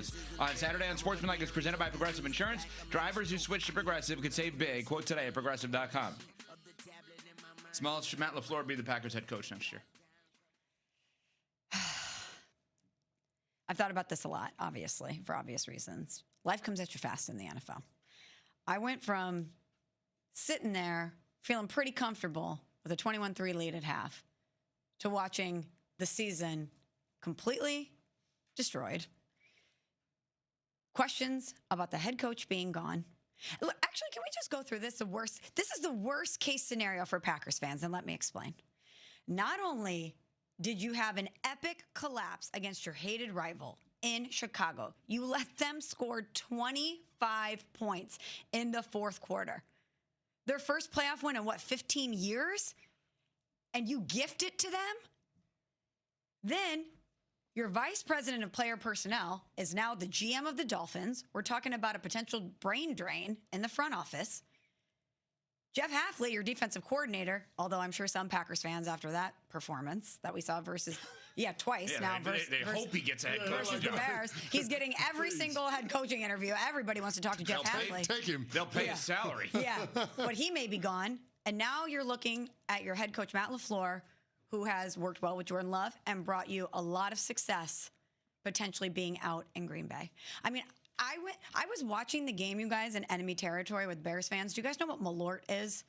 Packers. On Saturday on Sportsmanlike is presented by Progressive Insurance. Drivers who switch to Progressive could save big. Quote today at Progressive.com. Smells, should Matt LaFleur be the Packers head coach next year? I've thought about this a lot, obviously, for obvious reasons. Life comes at you fast in the NFL. I went from sitting there feeling pretty comfortable with a 21-3 lead at half to watching the season completely destroyed. Questions about the head coach being gone. Actually, can we just go through this? This is the worst case scenario for Packers fans, and let me explain. Not only did you have an epic collapse against your hated rival in Chicago, you let them score 25 points in the fourth quarter. Their first playoff win in, 15 years? And you gift it to them? Then your vice president of player personnel is now the GM of the Dolphins. We're talking about a potential brain drain in the front office. Jeff Hafley, your defensive coordinator, although I'm sure some Packers fans after that performance that we saw twice now. They hope he gets a head coach. Versus the Bears. He's getting every single head coaching interview. Everybody wants to talk to Jeff Hafley. Take him. They'll pay his salary. Yeah, but he may be gone. And now you're looking at your head coach, Matt LaFleur, who has worked well with Jordan Love and brought you a lot of success, potentially being out in Green Bay. I mean, I was watching the game, you guys, in enemy territory with Bears fans. Do you guys know what Malort is?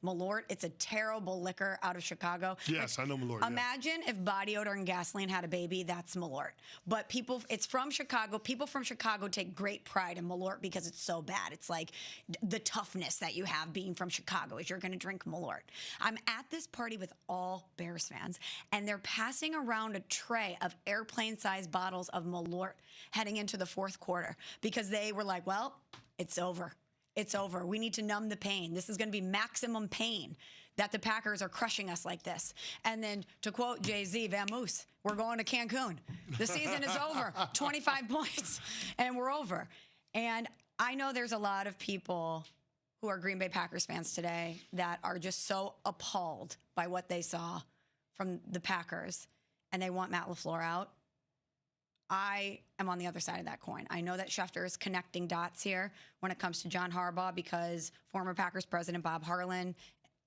Malort. It's a terrible liquor out of Chicago. Yes, I know Malort. Imagine if body odor and gasoline had a baby. That's Malort. But it's from Chicago. People from Chicago take great pride in Malort because it's so bad. It's like the toughness that you have being from Chicago is you're going to drink Malort. I'm at this party with all Bears fans, and they're passing around a tray of airplane-sized bottles of Malort heading into the fourth quarter because they were like, well, it's over. It's over. We need to numb the pain. This is going to be maximum pain that the Packers are crushing us like this. And then to quote Jay-Z, Vamoose, we're going to Cancun. The season is over. 25 points, and we're over. And I know there's a lot of people who are Green Bay Packers fans today that are just so appalled by what they saw from the Packers, and they want Matt LaFleur out. I am on the other side of that coin. I know that Schefter is connecting dots here when it comes to John Harbaugh because former Packers president Bob Harlan,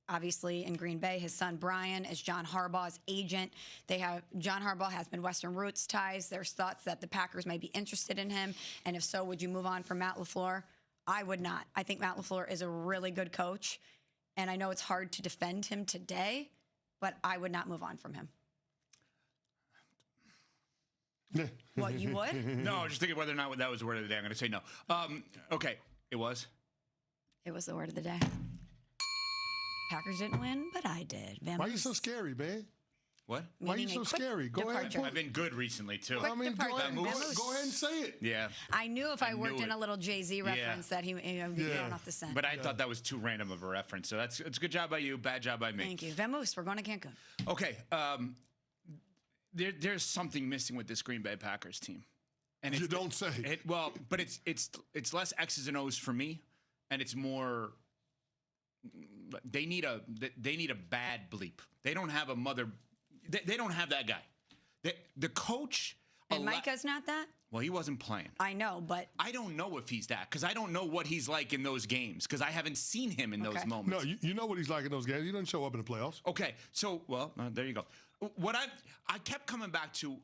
obviously in Green Bay, his son Brian is John Harbaugh's agent. John Harbaugh has Midwestern roots ties. There's thoughts that the Packers may be interested in him, and if so, would you move on from Matt LaFleur? I would not. I think Matt LaFleur is a really good coach, and I know it's hard to defend him today, but I would not move on from him. What, you would? No, just thinking whether or not that was the word of the day. I'm going to say no. Okay, it was. It was the word of the day. Packers didn't win, but I did. Why are you so scary, man? What? Why are you so scary? Go ahead. I've been good recently, too. Go ahead and say it. Yeah. I knew if I worked in a little Jay-Z reference that he'd be thrown off the scent. But I thought that was too random of a reference. So it's a good job by you, bad job by me. Thank you. Vamoose, we're going to Cancun. Okay. There's something missing with this Green Bay Packers team. And you don't say. But it's less X's and O's for me, and it's more. They need a bad bleep. They don't have a mother. They don't have that guy. The coach. And Micah's not that? Well, he wasn't playing. I know, but I don't know if he's that because I don't know what he's like in those games because I haven't seen him in those moments. No, you know what he's like in those games. He doesn't show up in the playoffs. Okay, so there you go. What I kept coming back to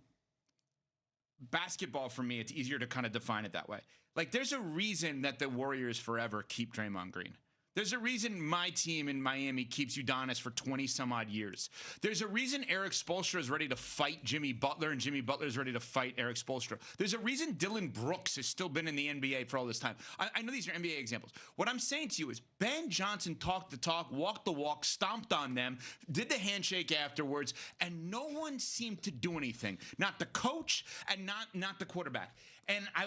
basketball for me. It's easier to kind of define it that way. Like, there's a reason that the Warriors forever keep Draymond Green. There's a reason my team in Miami keeps Udonis for 20-some-odd years. There's a reason Eric Spoelstra is ready to fight Jimmy Butler, and Jimmy Butler is ready to fight Eric Spoelstra. There's a reason Dylan Brooks has still been in the NBA for all this time. I know these are NBA examples. What I'm saying to you is Ben Johnson talked the talk, walked the walk, stomped on them, did the handshake afterwards, and no one seemed to do anything. Not the coach and not the quarterback. And I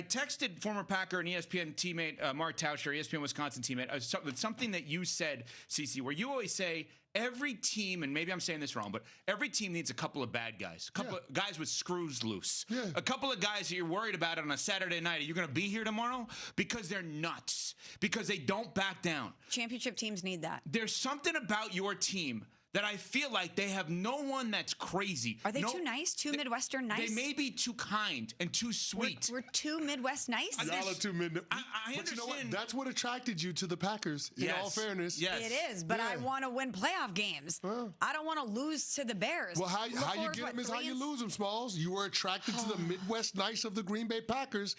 texted former Packer and ESPN teammate Mark Tauscher, ESPN Wisconsin teammate, something that you said, CeCe, where you always say every team, and maybe I'm saying this wrong, but every team needs a couple of bad guys, a couple of guys with screws loose, a couple of guys that you're worried about on a Saturday night. Are you going to be here tomorrow? Because they're nuts, because they don't back down. Championship teams need that. There's something about your team that I feel like they have no one that's crazy. Are they too nice? Too Midwestern nice? They may be too kind and too sweet. We're too Midwest nice? Y'all are too Midwest. I But understand. you know what? That's what attracted you to the Packers, in all fairness. Yes. It is, but I Yeah. want to win playoff games. I don't want to lose to the Bears. Well, how you LaFleur's get them is 3 how you and- lose them, Smalls. You were attracted to the Midwest nice of the Green Bay Packers,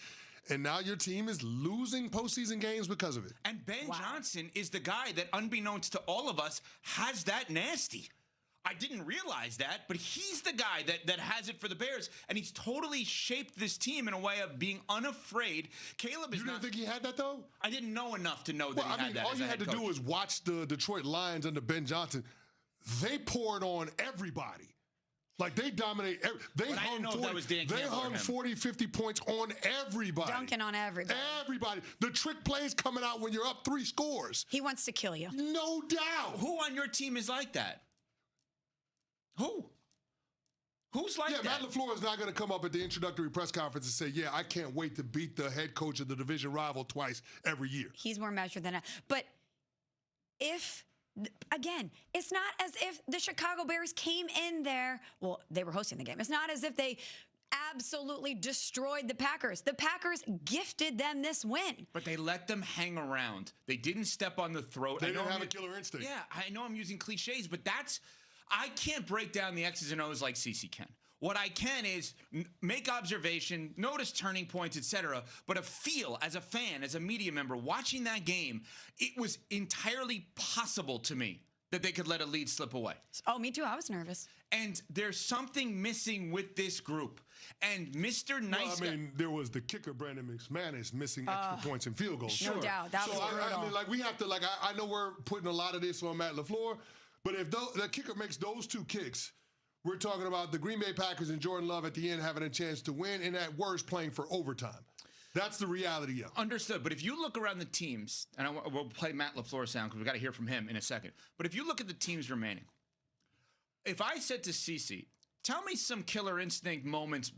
and now your team is losing postseason games because of it. And Ben Johnson is the guy that, unbeknownst to all of us, has that nasty. I didn't realize that, but he's the guy that has it for the Bears, and he's totally shaped this team in a way of being unafraid. Caleb is You didn't think he had that, though? I didn't know enough to know that Well, he had that. all as you a had head to do coach. was watch the Detroit Lions under Ben Johnson. They poured on everybody. Like, they dominate. They But I didn't know if that was Dan they Campbell or hung him. 40, 50 points on everybody. Dunking on everybody. Everybody. The trick plays coming out when you're up 3 scores. He wants to kill you. No doubt. Who on your team is like that? Who? Who's like that? Matt LaFleur is not going to come up at the introductory press conference and say, yeah, I can't wait to beat the head coach of the division rival twice every year. He's more measured than that. But again, it's not as if the Chicago Bears came in there. Well, they were hosting the game. It's not as if they absolutely destroyed the Packers. The Packers gifted them this win. But they let them hang around. They didn't step on the throat. They I know didn't have I'm a killer instinct. Yeah, I know I'm using cliches, but I can't break down the X's and O's like CeCe can. What I can is make observation, notice turning points, etc. But a feel as a fan, as a media member, watching that game, it was entirely possible to me that they could let a lead slip away. Oh, me too. I was nervous. And there's something missing with this group. And Mr. Nice Well, I mean, there was the kicker, Brandon McManus, missing extra points and field goals. No doubt. That was brutal. I mean, like, we have to, I know we're putting a lot of this on Matt LaFleur, but if the kicker makes those 2 kicks, we're talking about the Green Bay Packers and Jordan Love at the end having a chance to win, and at worst playing for overtime. That's the reality of it. Understood. But if you look around the teams, and we'll play Matt LaFleur sound because we got to hear from him in a second. But if you look at the teams remaining, if I said to CeCe, tell me some killer instinct moments,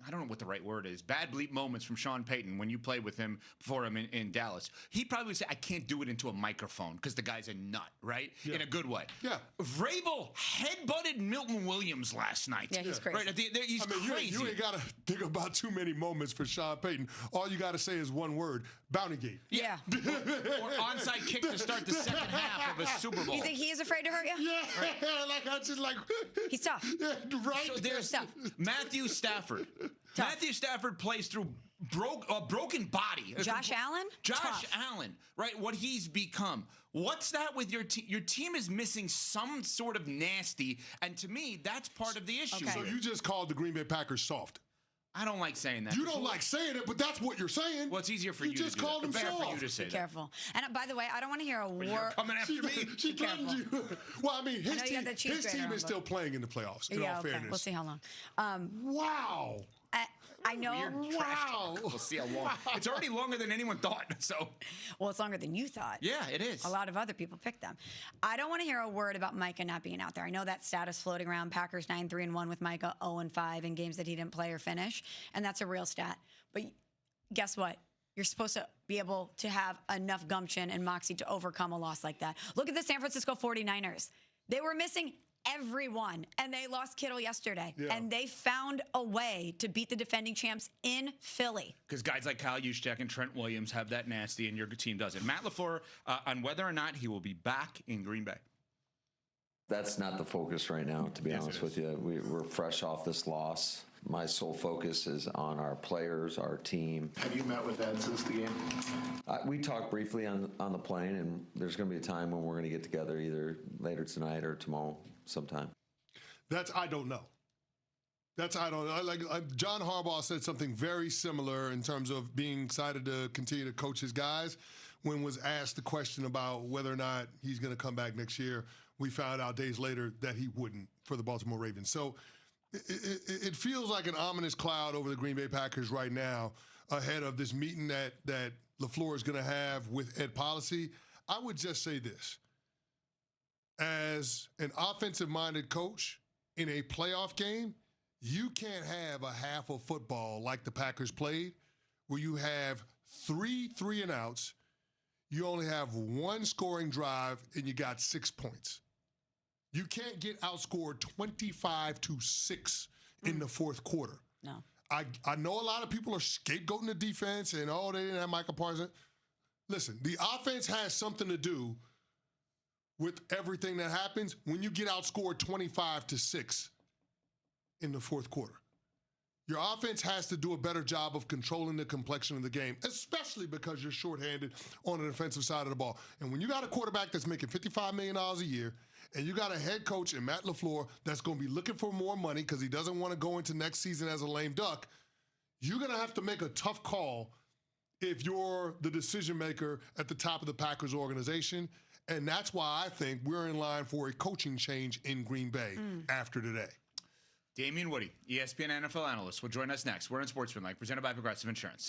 I don't know what the right word is, bad bleep moments from Sean Payton when you played with him for him in Dallas, he'd probably say, I can't do it into a microphone because the guy's a nut, right? Yeah. In a good way. Yeah. Vrabel headbutted Milton Williams last night. Yeah, he's crazy. Right? He's crazy. You ain't got to think about too many moments for Sean Payton. All you got to say is one word, bounty gate. Yeah. or onside kick to start the second half of a Super Bowl. You think he is afraid to hurt you? Yeah, like I just like. He's tough. Yeah, right. So there's Tough. Matthew Stafford. Tough. Matthew Stafford plays through a broken body. Josh Allen? Josh Tough. Allen, right? What he's become. What's that with your team? Your team is missing some sort of nasty, and to me, that's part of the issue. Okay. So you just called the Green Bay Packers soft. I don't like saying that. You don't like saying it, but that's what you're saying. Well, it's easier for you to just do called that. him Better for you soft. to say Be that. careful. And by the way, I don't want to hear a You're word. coming after me. She threatened you. Well, I mean, his know you got team, that cheese his grater team on, is but- still playing in the playoffs, in all fairness. We'll see how long. Wow. I know. Weird trash talk. We'll see how long. It's already longer than anyone thought. So, Well, it's longer than you thought. yeah, it is. A lot of other people picked them. I don't want to hear a word about Micah not being out there. I know that stat is floating around. Packers 9-3-1 with Micah, 0-5 in games that he didn't play or finish, and that's a real stat. But guess what? You're supposed to be able to have enough gumption and moxie to overcome a loss like that. Look at the San Francisco 49ers. They were missing everyone, and they lost Kittle yesterday. Yeah. And they found a way to beat the defending champs in Philly. Because guys like Kyle Juszczyk and Trent Williams have that nasty, and your team doesn't. Matt LaFleur, on whether or not he will be back in Green Bay. That's not the focus right now, to be honest with you. We're fresh off this loss. My sole focus is on our players, our team. Have you met with Ed since the game? We talked briefly on the plane, and there's going to be a time when we're going to get together either later tonight or tomorrow sometime. I don't know. I don't know. Like John Harbaugh said something very similar in terms of being excited to continue to coach his guys. When was asked the question about whether or not he's going to come back next year, we found out days later that he wouldn't for the Baltimore Ravens. So it feels like an ominous cloud over the Green Bay Packers right now ahead of this meeting that LaFleur is going to have with Ed Policy. I would just say this. As an offensive-minded coach in a playoff game, you can't have a half of football like the Packers played where you have 3 3-and-outs, you only have 1 scoring drive, and you got 6 points. You can't get outscored 25-6 in the fourth quarter. No. I know a lot of people are scapegoating the defense and, they didn't have Michael Parsons. Listen, the offense has something to do with everything that happens when you get outscored 25-6 in the fourth quarter. Your offense has to do a better job of controlling the complexion of the game, especially because you're shorthanded on the defensive side of the ball. And when you got a quarterback that's making $55 million a year, and you got a head coach in Matt LaFleur that's going to be looking for more money because he doesn't want to go into next season as a lame duck, you're going to have to make a tough call if you're the decision maker at the top of the Packers organization. And that's why I think we're in line for a coaching change in Green Bay after today. Damian Woody, ESPN NFL analyst, will join us next. We're in Sportsmanlike, presented by Progressive Insurance.